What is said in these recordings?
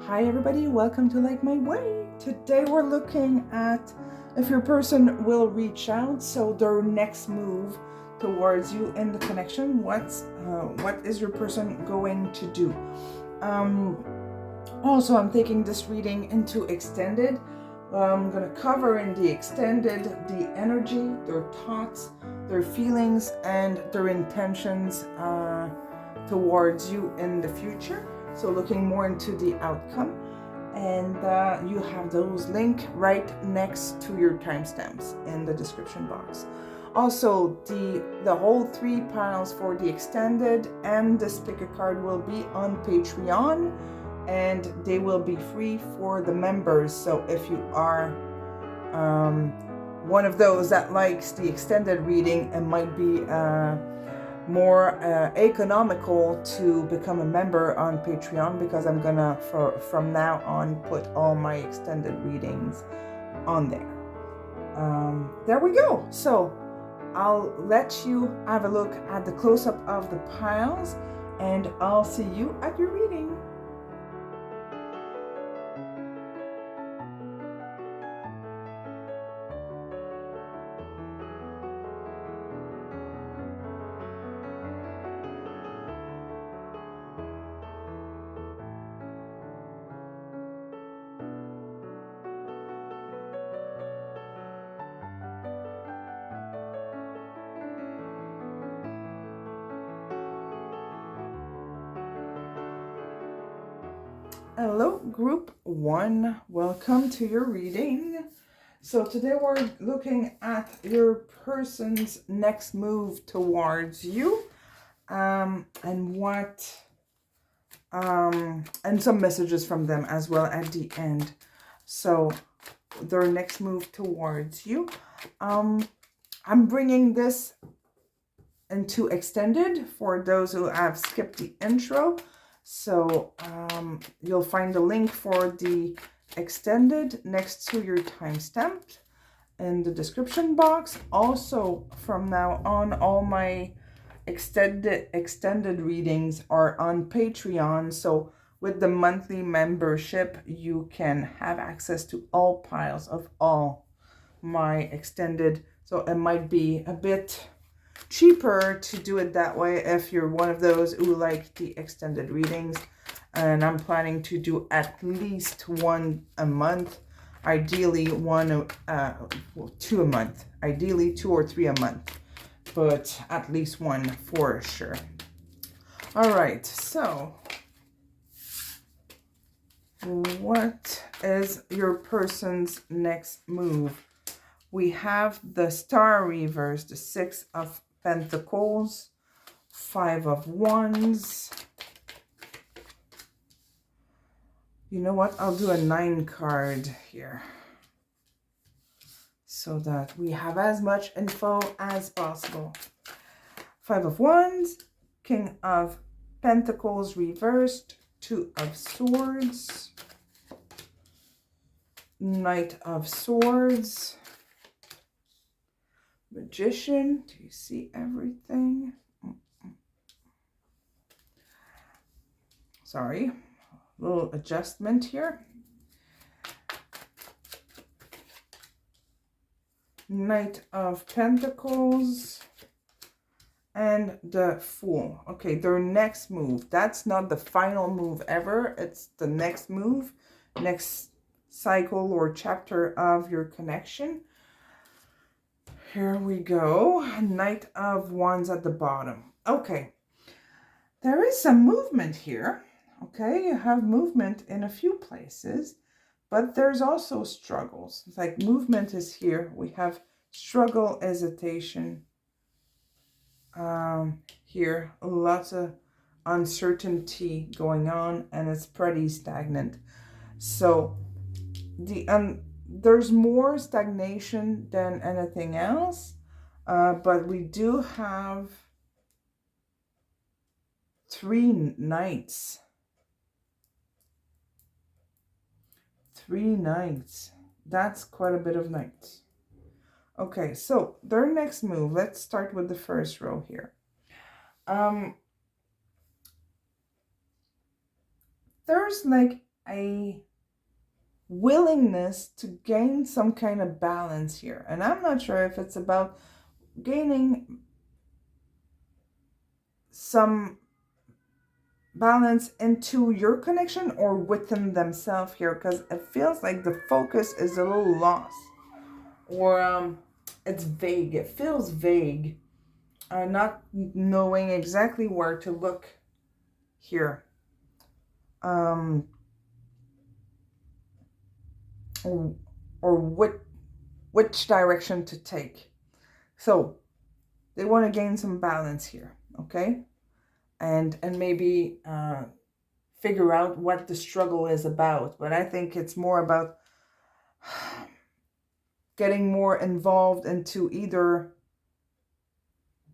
Hi everybody, welcome to Like My Way. Today we're looking at if your person will reach out, so their next move towards you in the connection. What is your person going to do? Also, I'm taking this reading into extended. I'm going to cover in the extended the energy, their thoughts, their feelings, and their intentions towards you in the future. So looking more into the outcome, and you have those links right next to your timestamps in the description box. Also, the whole 3 piles for the extended and this pick a card will be on Patreon, and they will be free for the members. So if you are one of those that likes the extended reading, it might be more economical to become a member on Patreon, because I'm gonna from now on put all my extended readings on there. There we go. So I'll let you have a look at the close-up of the piles, and I'll see you at your reading. Hello, group 1. Welcome to your reading. So today we're looking at your person's next move towards you, and some messages from them as well at the end. So their next move towards you. I'm bringing this into extended for those who have skipped the intro. So you'll find a link for the extended next to your timestamp in the description box. Also, from now on, all my extended readings are on Patreon. So with the monthly membership, you can have access to all piles of all my extended. So it might be a bit cheaper to do it that way if you're one of those who like the extended readings. And I'm planning to do at least one a month, ideally 2 a month, ideally 2 or 3 a month, but at least one for sure. All right, so what is your person's next move? We have the Star reverse, the 6 of Pentacles, 5 of Wands. You know what? I'll do a 9 card here so that we have as much info as possible. 5 of Wands, King of Pentacles reversed, 2 of Swords, Knight of Swords, Magician. Do you see everything? Sorry, a little adjustment here. Knight of Pentacles and the Fool. Okay, their next move. That's not the final move ever. It's the next move, next cycle or chapter of your connection. Here we go. Knight of Wands at the bottom. Okay. There is some movement here. Okay, you have movement in a few places, but there's also struggles. It's like movement is here. We have struggle, hesitation. Here, lots of uncertainty going on, and it's pretty stagnant. So there's more stagnation than anything else, but we do have 3 knights. 3 knights. That's quite a bit of knights. Okay, so their next move. Let's start with the first row here. There's like a willingness to gain some kind of balance here. And I'm not sure if it's about gaining some balance into your connection or within themselves here, because it feels like the focus is a little lost, or it's vague. It feels vague, not knowing exactly where to look here, or which direction to take. So they want to gain some balance here, okay, and maybe figure out what the struggle is about. But I think it's more about getting more involved into either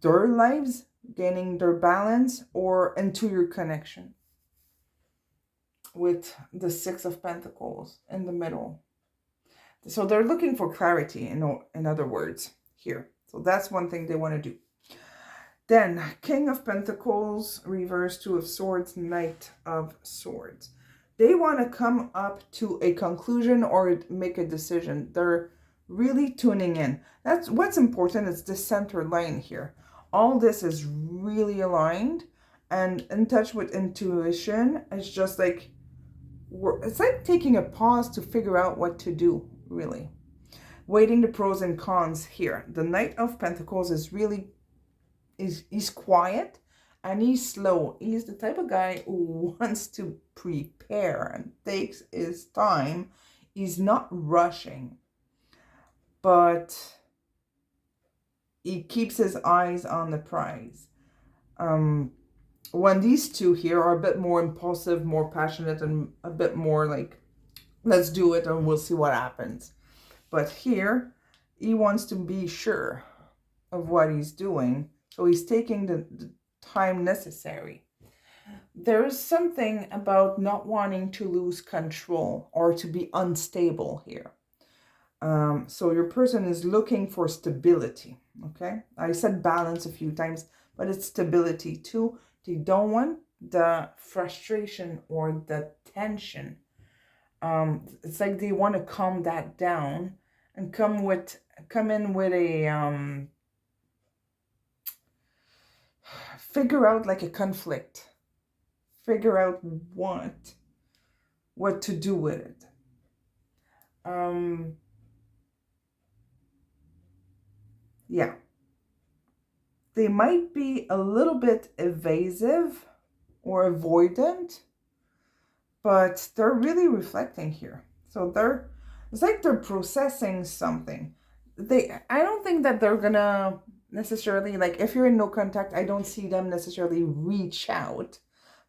their lives, gaining their balance, or into your connection with the Six of Pentacles in the middle. So they're looking for clarity, in other words, here. So that's one thing they want to do. Then, King of Pentacles, reverse, Two of Swords, Knight of Swords. They want to come up to a conclusion or make a decision. They're really tuning in. That's what's important, is the center line here. All this is really aligned and in touch with intuition. It's just like, it's like taking a pause to figure out what to do, really. Weighting the pros and cons here. The Knight of Pentacles is really, he's quiet and he's slow. He's the type of guy who wants to prepare and takes his time. He's not rushing, but he keeps his eyes on the prize. When these two here are a bit more impulsive, more passionate, and a bit more like, let's do it and we'll see what happens. But here, he wants to be sure of what he's doing. So he's taking the time necessary. There is something about not wanting to lose control or to be unstable here. So your person is looking for stability, okay? I said balance a few times, but it's stability too. They don't want the frustration or the tension. It's like they want to calm that down and come in with a figure out like a conflict. Figure out what to do with it. Yeah. They might be a little bit evasive or avoidant, but they're really reflecting here. So it's like they're processing something. I don't think that they're gonna necessarily, like, if you're in no contact, I don't see them necessarily reach out,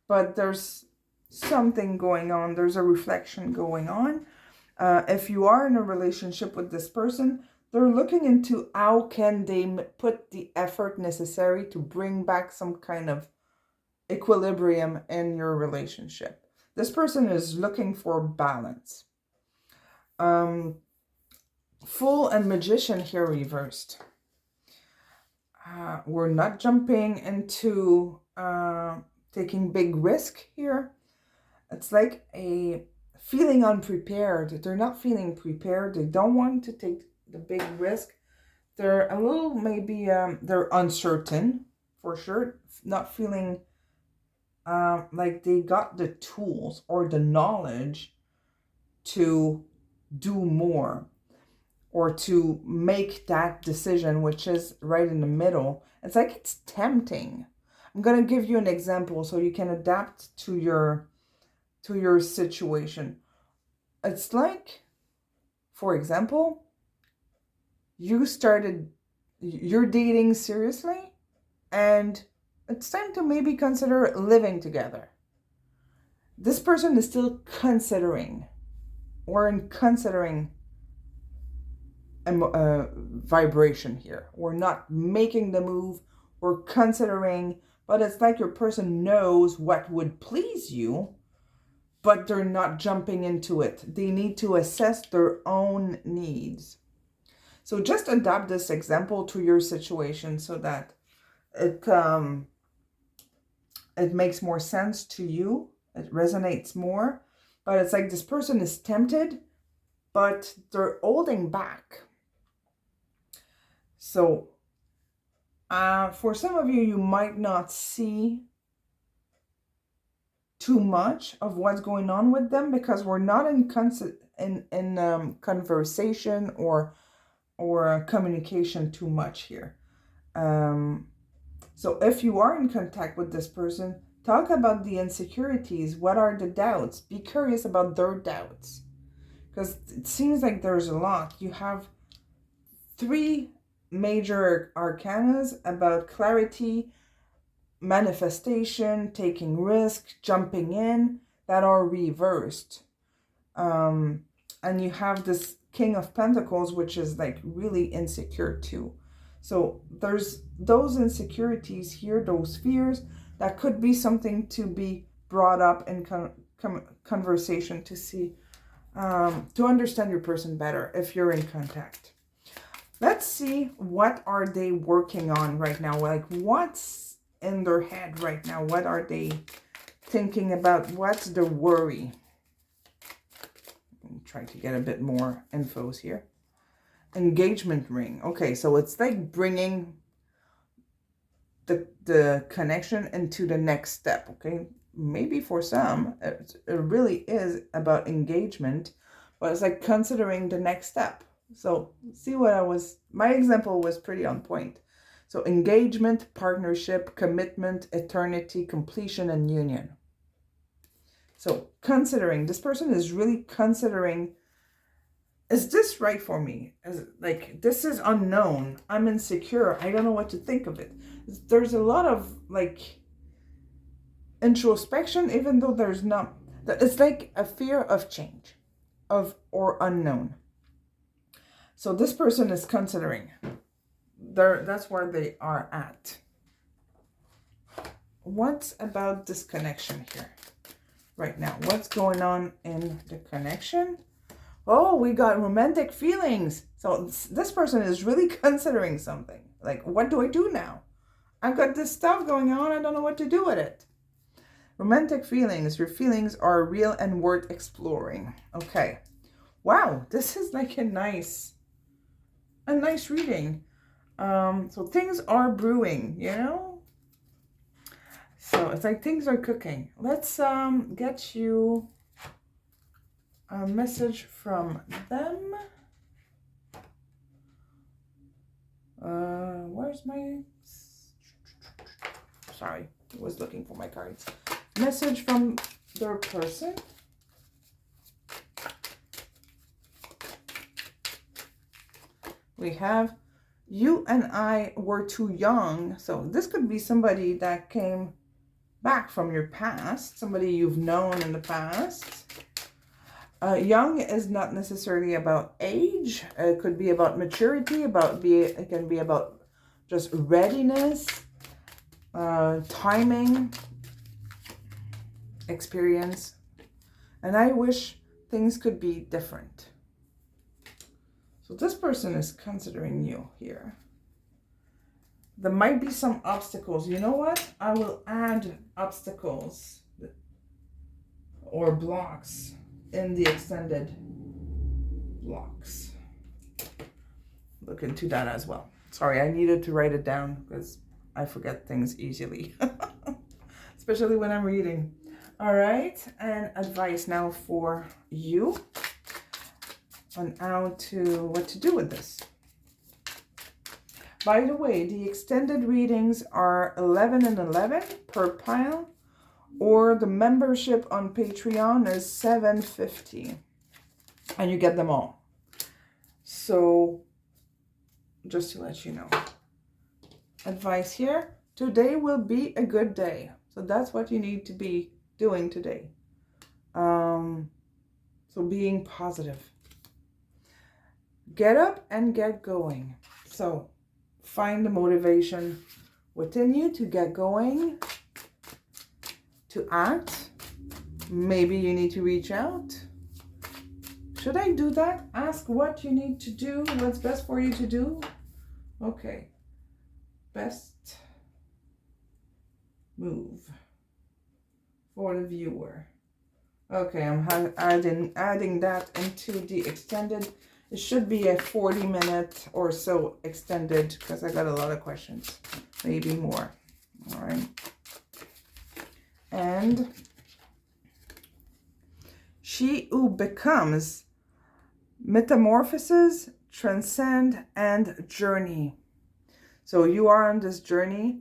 but there's something going on. There's a reflection going on. If you are in a relationship with this person, they're looking into how can they put the effort necessary to bring back some kind of equilibrium in your relationship. This person is looking for balance. Fool and Magician here reversed. We're not jumping into taking big risk here. It's like a feeling unprepared. They're not feeling prepared. They don't want to take the big risk. They're a little, maybe they're uncertain for sure, not feeling like they got the tools or the knowledge to do more or to make that decision, which is right in the middle. It's like it's tempting. I'm going to give you an example so you can adapt to your situation. It's like, for example, you're dating seriously and it's time to maybe consider living together. This person is still considering vibration here. We're not making the move, we're considering, but it's like your person knows what would please you, but they're not jumping into it. They need to assess their own needs. So just adapt this example to your situation so that it makes more sense to you. It resonates more. But it's like this person is tempted, but they're holding back. So for some of you, you might not see too much of what's going on with them because we're not in conversation or communication too much here. So if you are in contact with this person, talk about the insecurities. What are the doubts? Be curious about their doubts, because it seems like there's a lot. You have 3 major arcanas about clarity, manifestation, taking risk, jumping in, that are reversed. And you have this King of Pentacles, which is like really insecure too. So there's those insecurities here, those fears, that could be something to be brought up in conversation to see, to understand your person better if you're in contact. Let's see, what are they working on right now? Like, what's in their head right now? What are they thinking about? What's the worry? Trying to get a bit more infos here. Engagement ring. Okay, so it's like bringing the connection into the next step. Okay, maybe for some it really is about engagement, but it's like considering the next step. So see what my example was pretty on point. So engagement, partnership, commitment, eternity, completion, and union. So considering, this person is really considering, is this right for me? Like, this is unknown. I'm insecure. I don't know what to think of it. There's a lot of like introspection, even though there's not. It's like a fear of change, or unknown. So this person is considering. That's where they are at. What's about this connection here right now? What's going on in the connection? Oh, we got romantic feelings. So this person is really considering something. Like, what do I do now? I've got this stuff going on. I don't know what to do with it. Romantic feelings. Your feelings are real and worth exploring. Okay. Wow, this is like a nice reading. So things are brewing, you know? So it's like things are cooking. Let's get you a message from them. Where's my... Sorry, I was looking for my cards. Message from their person. We have, you and I were too young. So this could be somebody that came back from your past, somebody you've known in the past. Young is not necessarily about age. It could be about maturity, it can be about just readiness, timing, experience. And I wish things could be different. So this person is considering you here. There might be some obstacles. You know what? I will add obstacles or blocks in the extended blocks. Look into that as well. Sorry, I needed to write it down because I forget things easily, especially when I'm reading. All right, and advice now for you on what to do with this. By the way, the extended readings are 11 and 11 per pile, or the membership on Patreon is $7.50, and you get them all. So just to let you know, advice here: today will be a good day. So that's what you need to be doing today. So being positive. Get up and get going. So find the motivation within you to get going, to act. Maybe you need to reach out. Should I do that? Ask what you need to do, what's best for you to do. Okay. Best move for the viewer. Okay, I'm adding that into the extended. It should be a 40-minute or so extended because I got a lot of questions, maybe more. All right. And she who becomes, metamorphoses, transcend, and journey. So you are on this journey.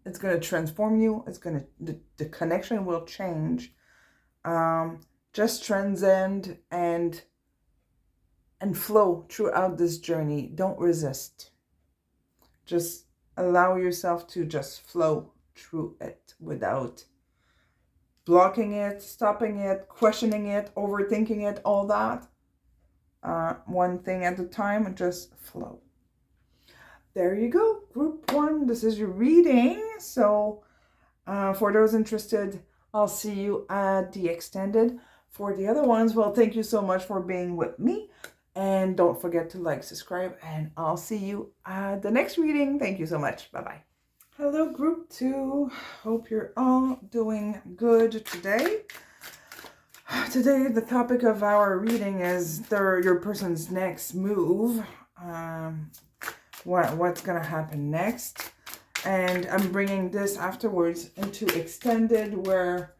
It's going to transform you. It's going to, the connection will change. Just transcend and flow throughout this journey. Don't resist. Just allow yourself to just flow through it without blocking it, stopping it, questioning it, overthinking it, all that. One thing at a time, just flow. There you go, group 1. This is your reading. So for those interested, I'll see you at the extended. For the other ones, well, thank you so much for being with me. And don't forget to like, subscribe, and I'll see you at the next reading. Thank you so much. Bye-bye. Hello, group 2. Hope you're all doing good today. Today, the topic of our reading is your person's next move. What's going to happen next. And I'm bringing this afterwards into extended, where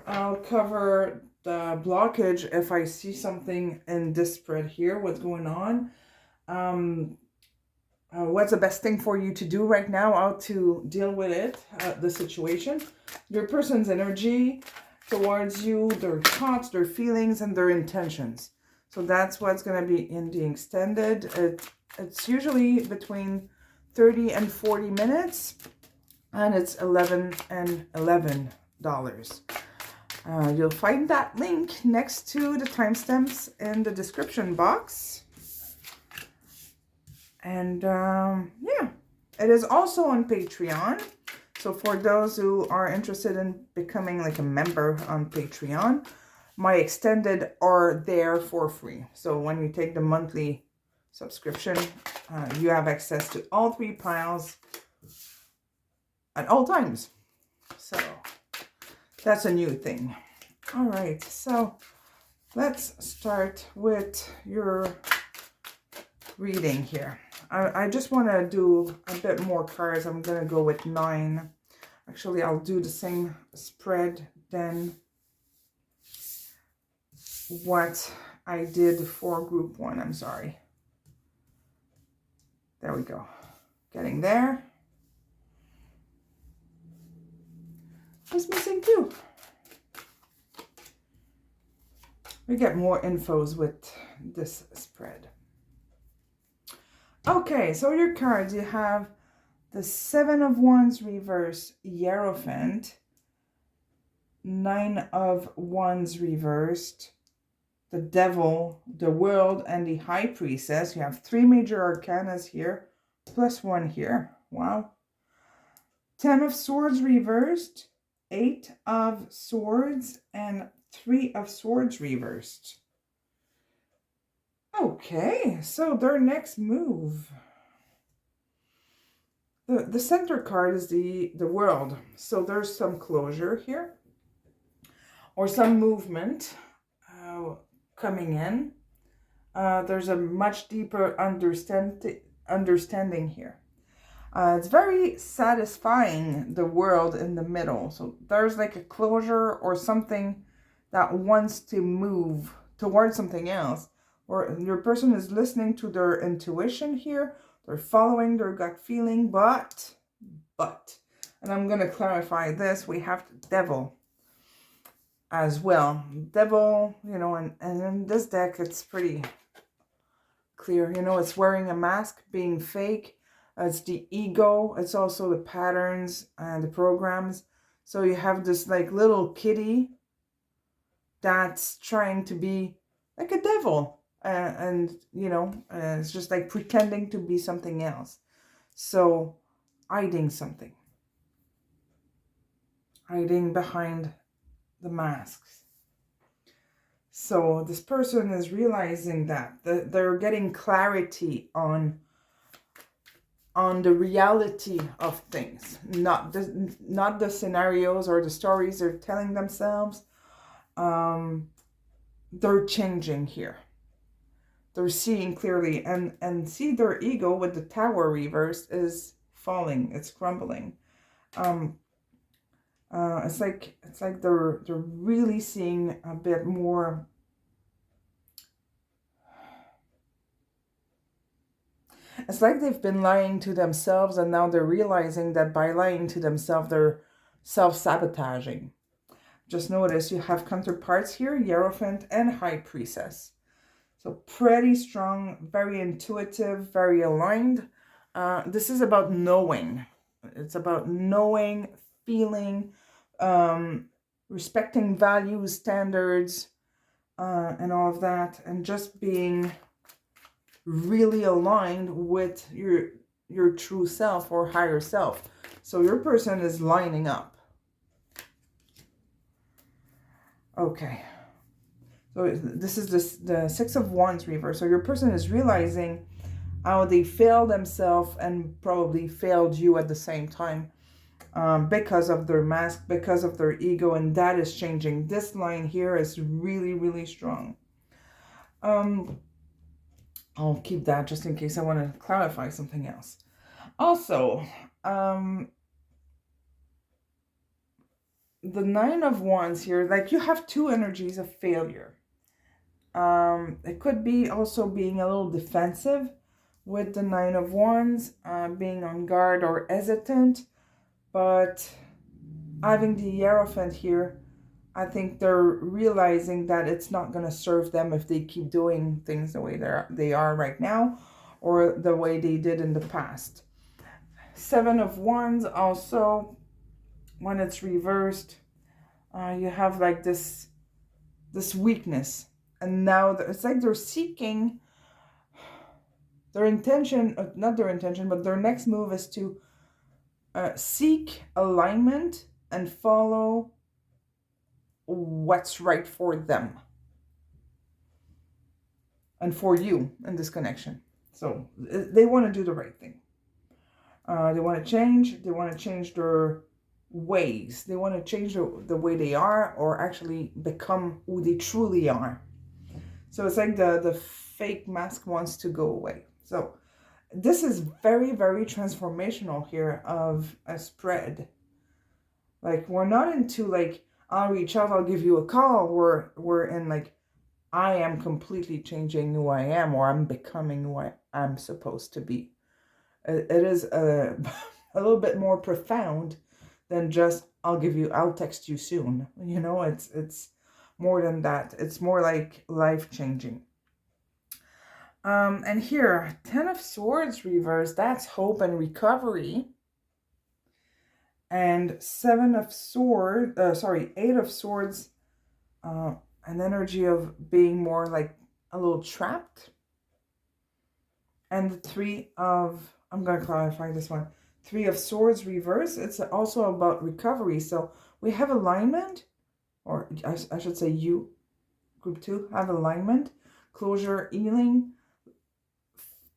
I'll cover the blockage if I see something in this spread here, what's going on. What's the best thing for you to do right now, how to deal with it, the situation. Your person's energy towards you, their thoughts, their feelings, and their intentions. So that's what's going to be in the extended. It's usually between 30 and 40 minutes, and it's $11 and $11. You'll find that link next to the timestamps in the description box. And yeah, it is also on Patreon. So for those who are interested in becoming like a member on Patreon, my extended are there for free. So when you take the monthly subscription, you have access to all 3 piles at all times. So that's a new thing. All right, so let's start with your reading here. I just want to do a bit more cards. I'm going to go with 9. Actually, I'll do the same spread than what I did for group 1. I'm sorry. There we go. Getting there. What's missing too? We get more infos with this spread. Okay, so your cards, you have the 7 of Wands reverse, Hierophant, 9 of Wands reversed, the Devil, the World, and the High Priestess. You have 3 major arcanas here, plus 1 here. Wow. 10 of Swords reversed, 8 of Swords, and 3 of Swords reversed. Okay, so their next move. The center card is the World. So there's some closure here, or some movement coming in. There's a much deeper understanding here. It's very satisfying, the World in the middle. So there's like a closure or something that wants to move towards something else. Or your person is listening to their intuition here. They're following their gut feeling, but, and I'm going to clarify this, we have the Devil as well. Devil, you know, and in this deck, it's pretty clear. You know, it's wearing a mask, being fake. It's the ego. It's also the patterns and the programs. So you have this like little kitty that's trying to be like a devil. And you know, it's just like pretending to be something else. So hiding something. Hiding behind the masks. So this person is realizing that they're getting clarity on the reality of things, not the scenarios or the stories they're telling themselves. they're changing here. They're seeing clearly, and see their ego with the Tower reverse is falling. It's crumbling. It's like they're really seeing a bit more. It's like they've been lying to themselves, and now they're realizing that by lying to themselves, they're self-sabotaging. Just notice you have counterparts here, Hierophant and High Priestess. So pretty strong, very intuitive, very aligned. This is about knowing. It's about knowing, feeling, respecting values, standards, and all of that. And just being really aligned with your true self or higher self. So your person is lining up. Okay. So this is the Six of Wands reverse. So your person is realizing how they failed themselves and probably failed you at the same time, because of their mask, because of their ego, and that is changing. This line here is really, really strong. I'll keep that just in case I want to clarify something else. Also, the Nine of Wands here, like you have two energies of failure. It could be also being a little defensive with the Nine of Wands, being on guard or hesitant, but having the Hierophant here, I think they're realizing that it's not going to serve them if they keep doing things the way they are right now, or the way they did in the past. Seven of Wands also, when it's reversed, you have like this weakness, and now it's like they're seeking their intention, not their intention, but their next move is to seek alignment and follow what's right for them and for you in this connection. So they want to do the right thing. They want to change. They want to change their ways. They want to change the way they are, or actually become who they truly are. So it's like the fake mask wants to go away. So this is very, very transformational here of a spread. Like, we're not into like, I'll reach out, I'll give you a call. We're in like, I am completely changing who I am, or I'm becoming who I'm supposed to be. It is a little bit more profound than just, I'll text you soon. You know, it's more than that. It's more like life-changing. And here, Ten of Swords reverse, that's hope and recovery. And Eight of Swords, an energy of being more like a little trapped. And the I'm going to clarify this one. Three of Swords reverse, it's also about recovery. So we have alignment, or I should say you, group 2, have alignment, closure, healing,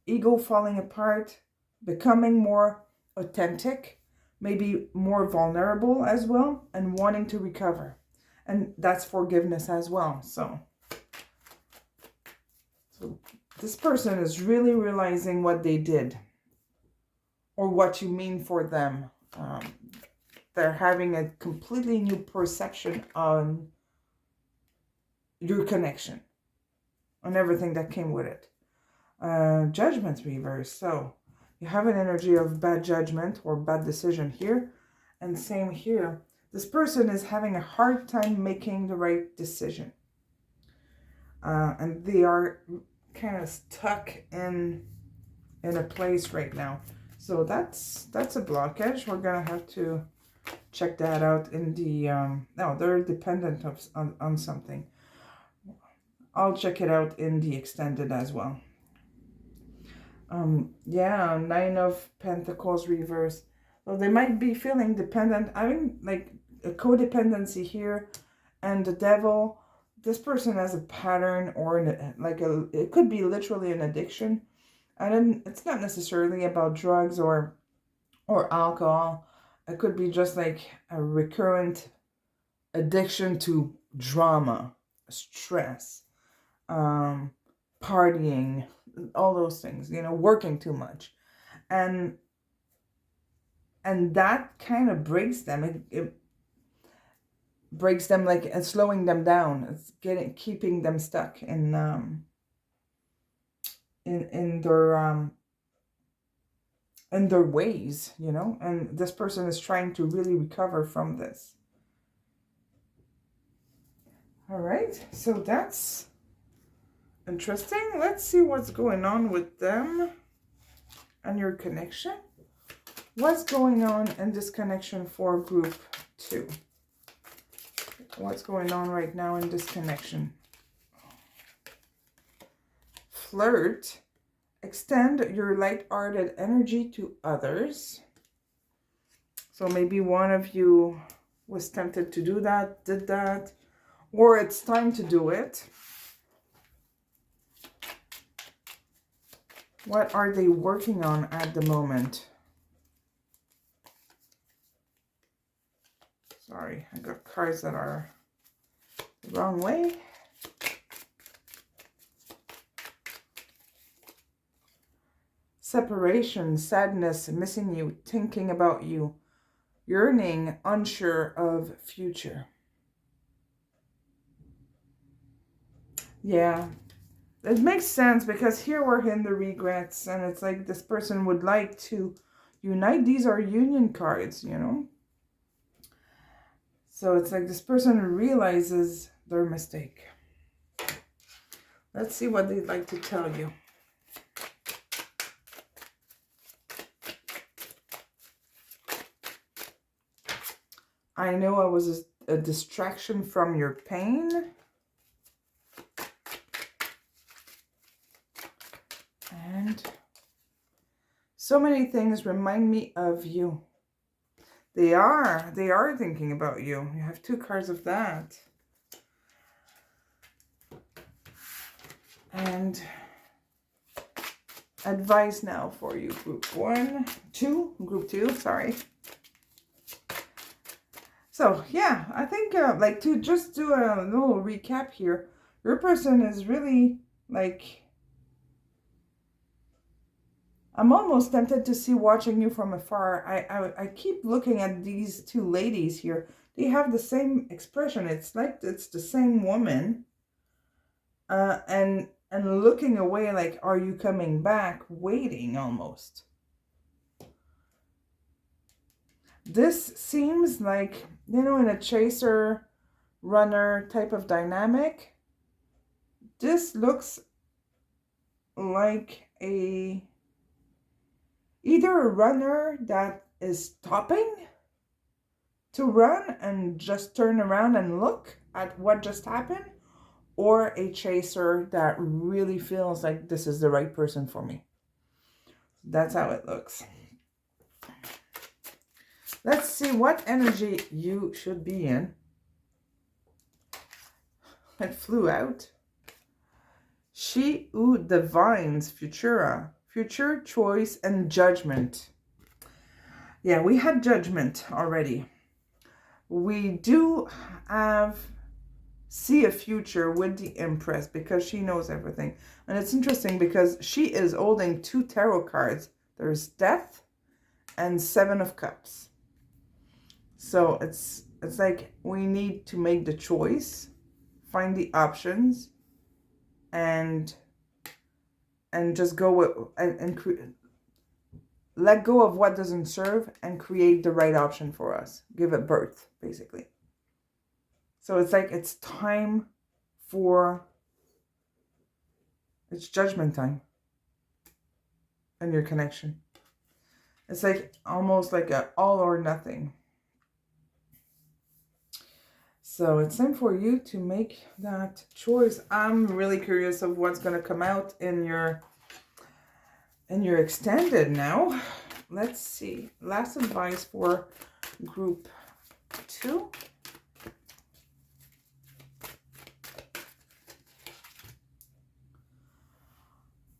ego falling apart, becoming more authentic, maybe more vulnerable as well, and wanting to recover. And that's forgiveness as well. So this person is really realizing what they did, or what you mean for them. They're having a completely new perception on your connection, on everything that came with it. Judgment reverse. So you have an energy of bad judgment or bad decision here. And same here. This person is having a hard time making the right decision. And they are kind of stuck in a place right now. So that's a blockage. We're going to have to check that out in the... no, they're dependent on something. I'll check it out in the extended as well. Yeah, Nine of Pentacles reverse. So they might be feeling dependent, having like a codependency here, and the Devil. This person has a pattern, or it could be literally an addiction, and then it's not necessarily about drugs or alcohol. It could be just like a recurrent addiction to drama, stress, partying, all those things, working too much. And that kind of breaks them. It breaks them, like, it's slowing them down. It's keeping them stuck in their ways, and this person is trying to really recover from this. All right, so that's interesting. Let's see what's going on with them and your connection. What's going on in this connection for group 2? What's going on right now in this connection? Flirt. Extend your light-hearted energy to others. So maybe one of you was tempted to do that, did that, or it's time to do it. What are they working on at the moment? Sorry, I got cards that are the wrong way. Separation, sadness, missing you, thinking about you, yearning, unsure of future. Yeah, it makes sense because here we're in the regrets, and it's like this person would like to unite. These are union cards, So it's like this person realizes their mistake. Let's see what they'd like to tell you. I know I was a distraction from your pain. And so many things remind me of you. They are thinking about you. You have 2 cards of that. And advice now for you, group 2, sorry. So, yeah, I think, like, to just do a little recap here, your person is really, like, I'm almost tempted to see watching you from afar. I keep looking at these 2 ladies here. They have the same expression. It's like it's the same woman. And looking away like, are you coming back? Waiting almost. This seems like, in a chaser runner type of dynamic. This looks like either a runner that is stopping to run and just turn around and look at what just happened, or a chaser that really feels like this is the right person for me. That's how it looks. Let's see what energy you should be in. It flew out. She who divines Futura. Future, choice, and judgment. Yeah, we had judgment already. We do see a future with the Empress because she knows everything. And it's interesting because she is holding 2 tarot cards. There's Death and 7 of Cups. So it's like we need to make the choice, find the options, and just go with and let go of what doesn't serve and create the right option for us. Give it birth, basically. So it's like it's time for, it's judgment time and your connection. It's like almost like a all or nothing. So it's time for you to make that choice. I'm really curious of what's going to come out in your extended now. Let's see. Last advice for group 2.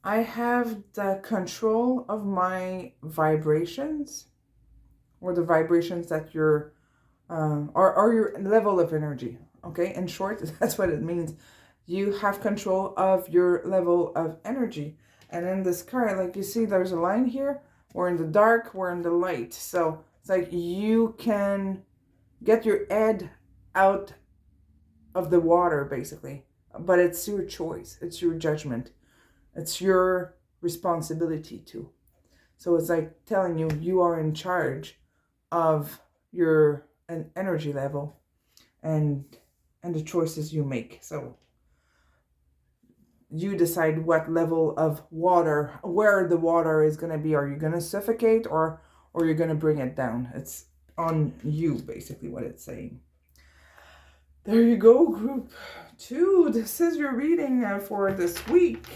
I have the control of my vibrations, or the vibrations that you're or your level of energy. Okay, in short, that's what it means. You have control of your level of energy. And in this card, like you see, there's a line here. We're in the dark, we're in the light. So it's like you can get your head out of the water, basically. But it's your choice, it's your judgment, it's your responsibility too. So it's like telling you you are in charge of your an energy level and the choices you make. So you decide what level of water, where the water is going to be. Are you going to suffocate or you're going to bring it down? It's on you, basically, what it's saying. There you go, group 2. This is your reading for this week.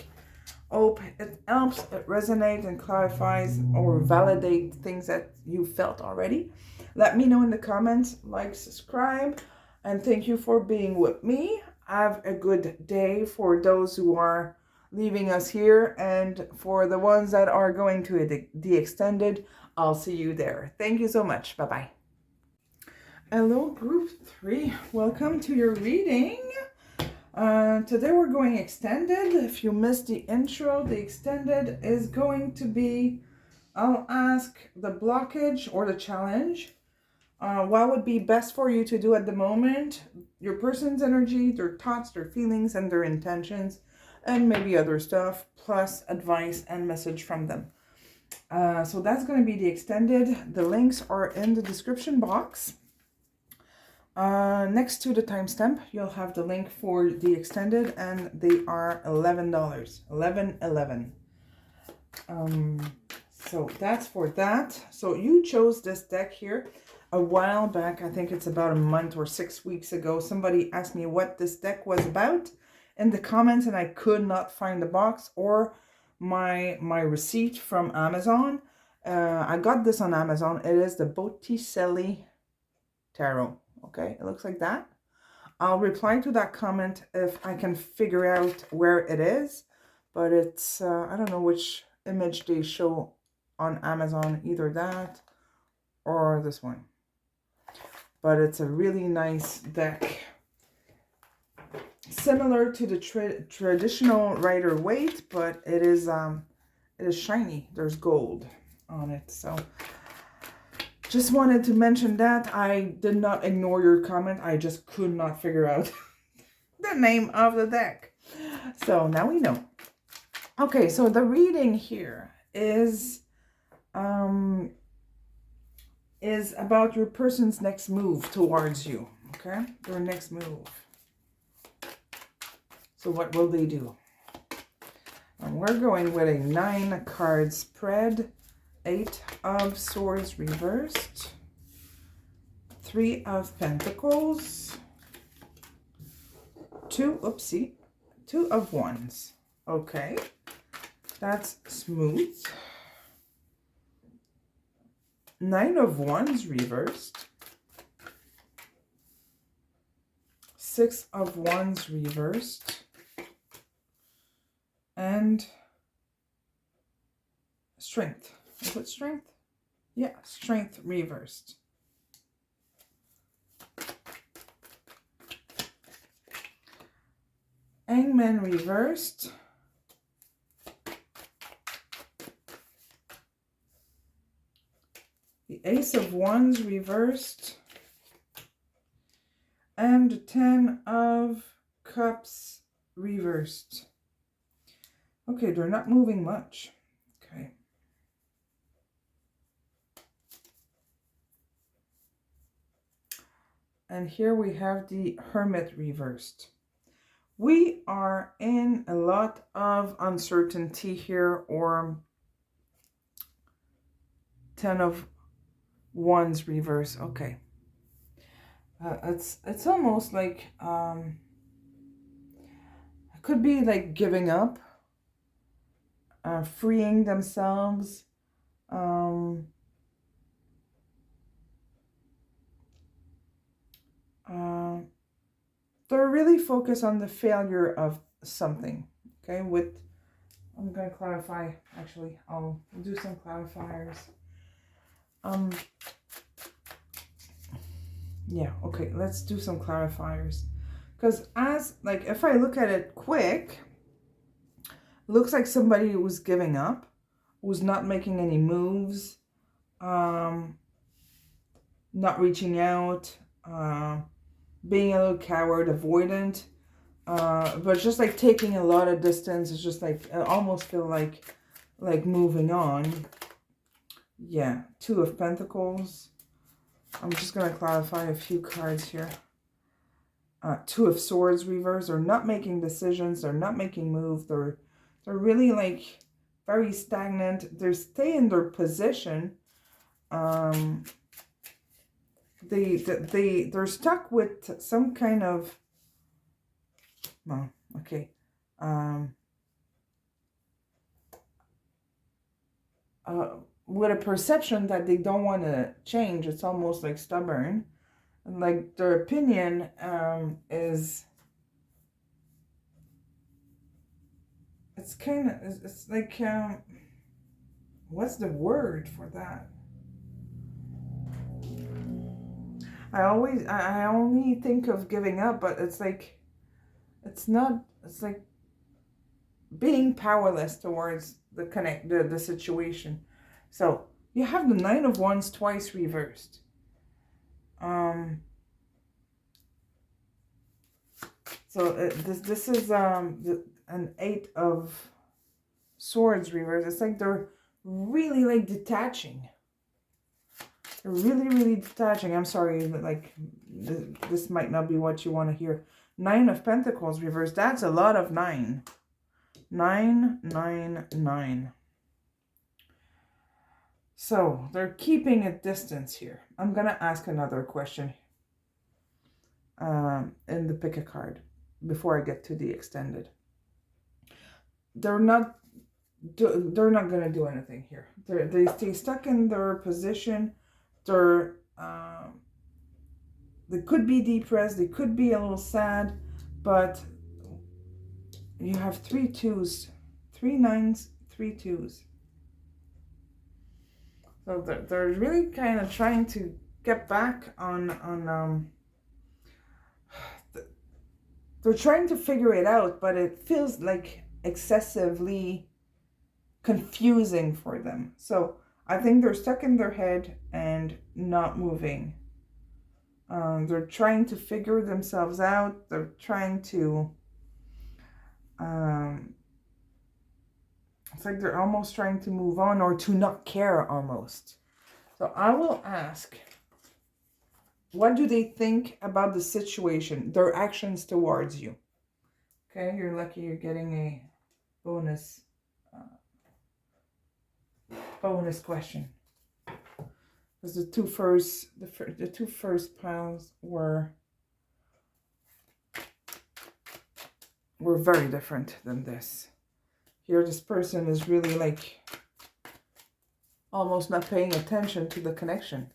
Hope it helps, it resonates and clarifies or validates things that you felt already. Let me know in the comments, like, subscribe, and thank you for being with me. Have a good day for those who are leaving us here, and for the ones that are going to the extended, I'll see you there. Thank you so much. Bye-bye. Hello, group 3. Welcome to your reading. Today we're going extended. If you missed the intro, the extended is going to be, I'll ask the blockage or the challenge. What would be best for you to do at the moment? Your person's energy, their thoughts, their feelings, and their intentions, and maybe other stuff, plus advice and message from them. So that's going to be the extended. The links are in the description box. Next to the timestamp, you'll have the link for the extended, and they are $11. $11.11. So that's for that. So you chose this deck here a while back. I think it's about a month or 6 weeks ago. Somebody asked me what this deck was about in the comments, and I could not find the box or my receipt from Amazon. I got this on Amazon. It is the Botticelli Tarot. Okay, it looks like that. I'll reply to that comment if I can figure out where it is, but it's I don't know which image they show on Amazon, either that or this one, but it's a really nice deck, similar to the traditional Rider-Waite, but it is shiny. There's gold on it. So just wanted to mention that. I did not ignore your comment. I just could not figure out the name of the deck. So now we know. Okay, so the reading here is about your person's next move towards you. Okay, their next move. So what will they do? And we're going with a 9-card spread. 8 of Swords reversed, 3 of Pentacles, 2 of Wands. Okay, that's smooth. 9 of Wands reversed, 6 of Wands reversed, and Strength. Is it Strength? Yeah, Strength reversed. Hangman reversed. The Ace of Wands reversed. And the 10 of Cups reversed. Okay, they're not moving much. Okay. And here we have the Hermit reversed. We are in a lot of uncertainty here, or 10 of Wands reverse. Okay. It's almost like it could be like giving up, freeing themselves, they're really focused on the failure of something. Okay, I'm going to clarify. Actually, I'll do some clarifiers. Yeah, okay, let's do some clarifiers. Because as, like, if I look at it quick, it looks like somebody who's giving up, who's not making any moves, not reaching out, being a little coward, avoidant, but just like taking a lot of distance. It's just like, I almost feel like moving on. Yeah, Two of Pentacles. I'm just going to clarify a few cards here. Two of Swords reverse. They're not making decisions. They're not making moves. They're really like very stagnant. They stay in their position. They're stuck with some kind of, well, okay. With a perception that they don't want to change. It's almost like stubborn. And like their opinion is, it's kind of, it's like, what's the word for that? I only think of giving up, but it's like, it's not, it's like being powerless towards the situation. So you have the Nine of Wands twice reversed. So this is an Eight of Swords reversed. It's like they're really like detaching. They're really, really detaching. I'm sorry, like this might not be what you want to hear. Nine of Pentacles reversed. That's a lot of 9. 9, 9, 9. So they're keeping a distance here. I'm going to ask another question in the pick a card before I get to the extended. They're not going to do anything here. They stay stuck in their position. They could be depressed. They could be a little sad, but you have 3 2s, 3 9s, 3 2s. So they're really kind of trying to get back on they're trying to figure it out, but it feels like excessively confusing for them. So I think they're stuck in their head and not moving. They're trying to figure themselves out. They're trying to it's like they're almost trying to move on or to not care almost. So I will ask, what do they think about the situation, their actions towards you? Okay, you're lucky you're getting a bonus question. Because the two first piles were very different than this. Here, this person is really like almost not paying attention to the connection.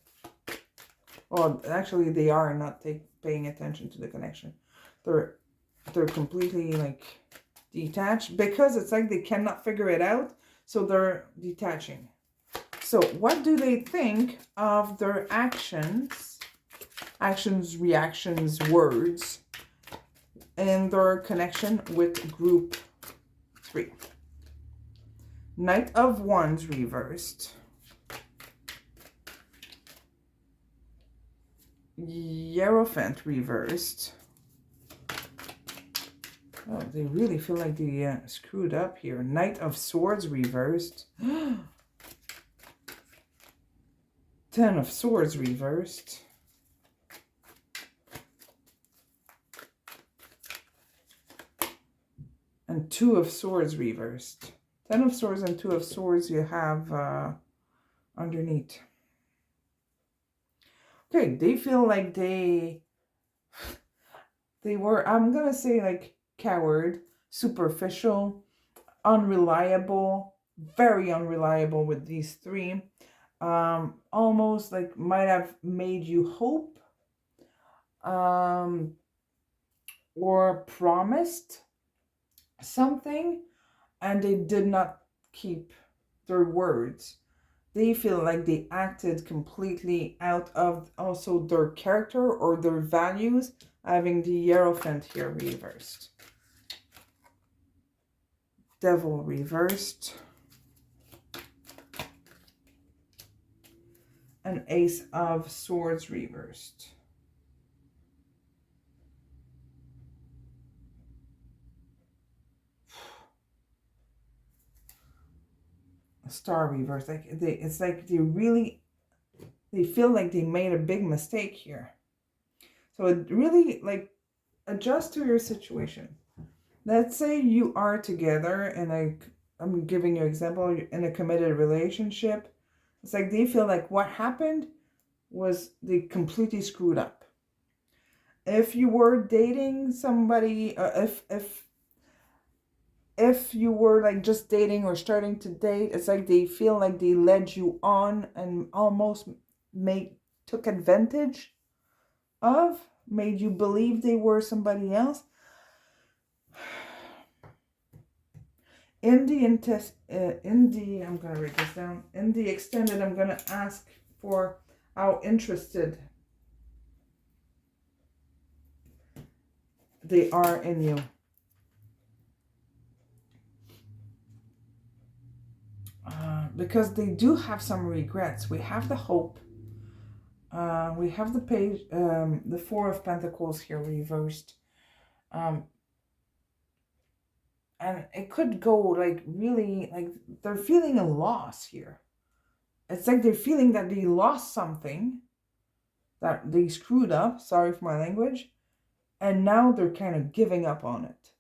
Well, actually, they are not paying attention to the connection. They're completely like detached because it's like they cannot figure it out. So they're detaching. So what do they think of their actions, reactions, words, and their connection with group 3? Knight of Wands reversed. Hierophant reversed. Oh, they really feel like they screwed up here. Knight of Swords reversed. 10 of Swords reversed. And 2 of Swords reversed. 10 of Swords and 2 of Swords you have underneath. Okay, they feel like they were, I'm going to say like coward, superficial, unreliable, very unreliable with these 3. Almost like might have made you hope or promised something and they did not keep their words. they feel like they acted completely out of also their character or their values, having the Hierophant here reversed. Devil reversed. An Ace of Swords reversed. A Star reversed. It's like they feel like they made a big mistake here. So it really, like, adjust to your situation. Let's say you are together and I'm giving you an example, in a committed relationship. It's like they feel like what happened was they completely screwed up. If you were dating somebody, if you were like just dating or starting to date, it's like they feel like they led you on and almost took advantage of, made you believe they were somebody else. I'm gonna write this down. In the extended, I'm gonna ask for how interested they are in you. Because they do have some regrets. We have the Hope. We have the page, the Four of Pentacles here reversed. And it could go like really, like they're feeling a loss here. It's like they're feeling that they lost something, that they screwed up, sorry for my language, and now they're kind of giving up on it.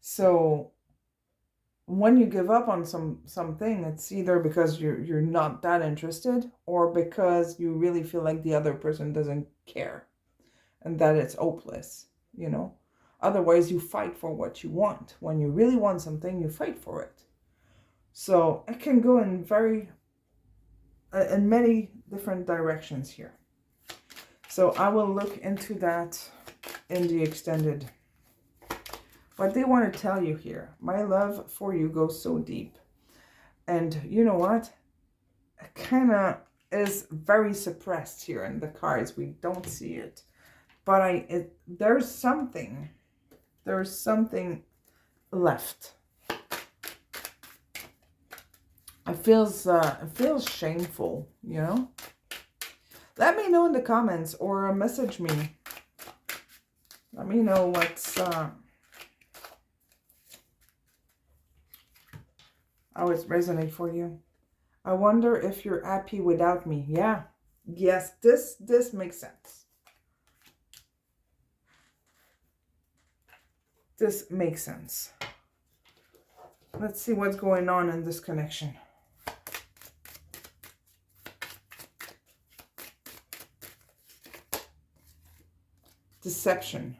So when you give up on something, it's either because you're not that interested, or because you really feel like the other person doesn't care and that it's hopeless, you know. Otherwise, you fight for what you want. When you really want something, you fight for it. So it can go in many different directions here. So I will look into that in the extended. What they want to tell you here, my love for you goes so deep. And you know what? It kind of is very suppressed here in the cards. We don't see it. But there's something left. It feels shameful, you know? Let me know in the comments or message me. Let me know what's how it resonates for you. I wonder if you're happy without me. Yeah. Yes, this makes sense. This makes sense. Let's see what's going on in this connection. Deception.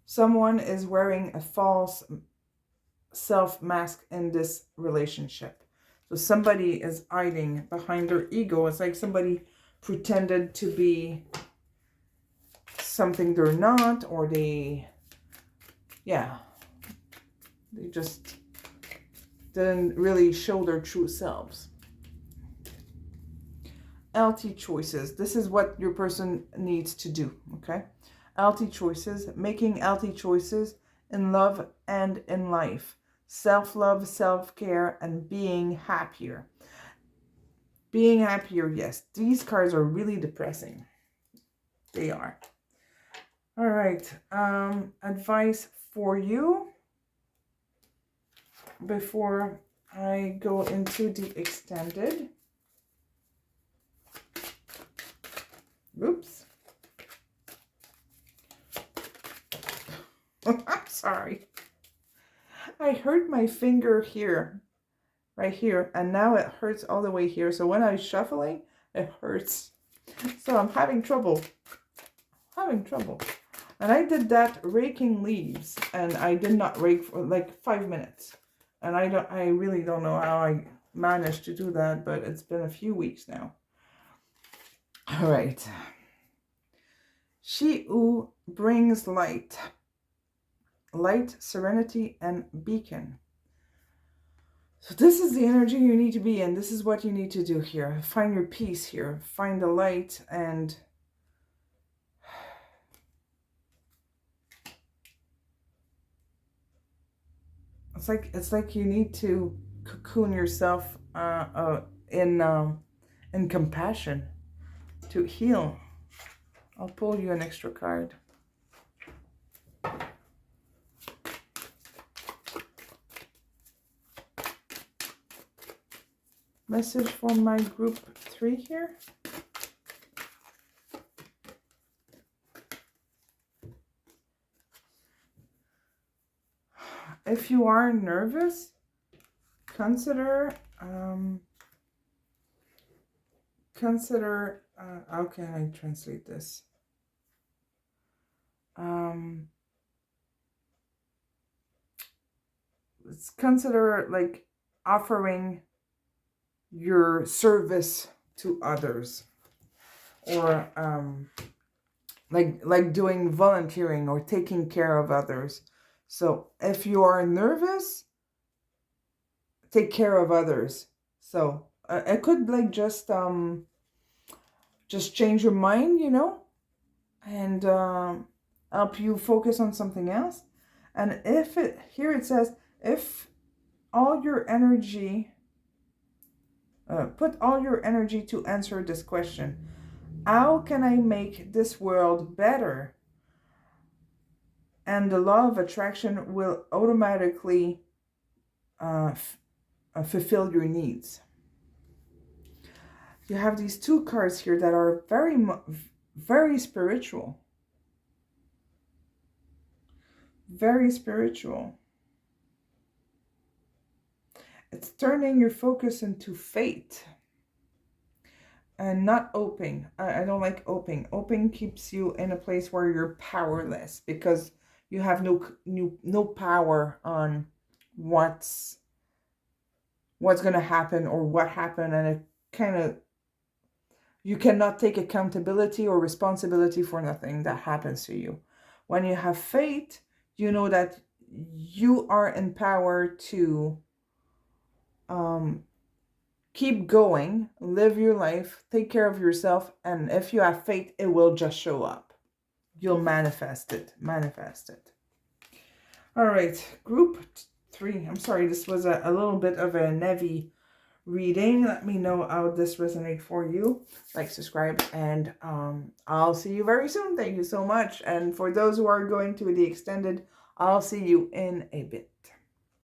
Someone is wearing a false self mask in this relationship. So somebody is hiding behind their ego. It's like somebody pretended to be something they're not, or they just didn't really show their true selves. LT choices. This is what your person needs to do, okay? LT choices, making LT choices in love and in life. Self-love, self-care, and being happier. Being happier, yes. These cards are really depressing. They are. All right. Advice for you before I go into the extended. Oops. I'm sorry. I hurt my finger here, right here, and now it hurts all the way here. So when I'm shuffling, it hurts. So I'm having trouble. And I did that raking leaves, and I did not rake for like 5 minutes. And I really don't know how I managed to do that, but it's been a few weeks now. All right. She who brings light, serenity, and beacon. So this is the energy you need to be in. This is what you need to do here. Find your peace here. Find the light, and it's like you need to cocoon yourself in compassion to heal. I'll pull you an extra card. Message for my group 3 here. If you are nervous, consider how can I translate this? Let's consider like offering your service to others, or like doing volunteering or taking care of others. So if you are nervous, take care of others. So it could like just change your mind, you know, and help you focus on something else. And if it here it says, if all your energy, put all your energy to answer this question: how can I make this world better? And the law of attraction will automatically fulfill your needs. You have these 2 cards here that are very spiritual. Very spiritual. It's turning your focus into fate and not hoping. I don't like hoping. Hoping keeps you in a place where you're powerless, because you have no power on what's going to happen or what happened, and it kind of, you cannot take accountability or responsibility for nothing that happens to you. When you have faith, you know that you are empowered to keep going, live your life, take care of yourself, and if you have faith, it will just show up. You'll manifest it. All right, group 3. I'm sorry, this was a little bit of a heavy reading. Let me know how this resonates for you. Like, subscribe, and I'll see you very soon. Thank you so much. And for those who are going to the extended, I'll see you in a bit.